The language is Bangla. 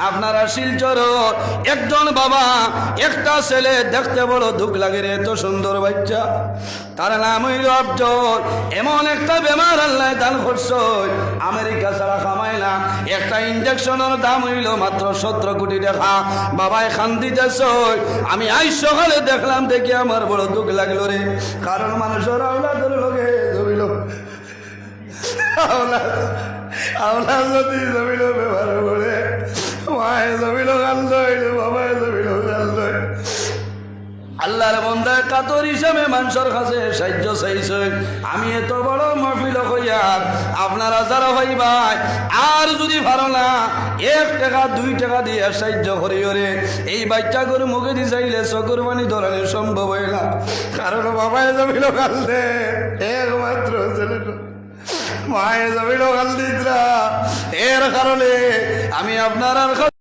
আপনারা শিলচর একজন বাবা একটা ছেলে দেখতে বড় দুঃখ লাগে রে, এত সুন্দর বাচ্চা, তার নাম হইল আফজল। এমন একটা বেমার আল্লাহ দান করছে, আমেরিকা ছাড়া কামাই না। একটা ইঞ্জেকশনের দাম হইল মাত্র 17 কোটি টাকা। বাবাই খান দিতেছে। আমি আজ সকালে দেখলাম, দেখি আমার বড় দুঃখ লাগলো রে। কারণ মানুষের আওলাদের লোকে জমিল, আওলাদ যদি জমিল ব্যবহার করে, মায়ে জমিল কান্দ, বাবায় জমিল কান্দ। আল্লাহর বান্দায় কাতর হিসাবে মানুষের কাছে সাহায্য চাইছে। আমি এত বড় মাহফিল হইয়ার আপনারা যারা ভাই ভাই আর যদি ভালো না 1 টাকা 2 টাকা দিয়ে সাহায্য করিও রে, এই বাচ্চা করে মুখে দিয়ে চাইলে চকুর পানি ধরানো সম্ভব হয় না। কারণ বাবায় জমিল কান্দে, একমাত্র ছেলেটা মায়ে জমিল কান্দিতরা। এর কারণে আমি আপনার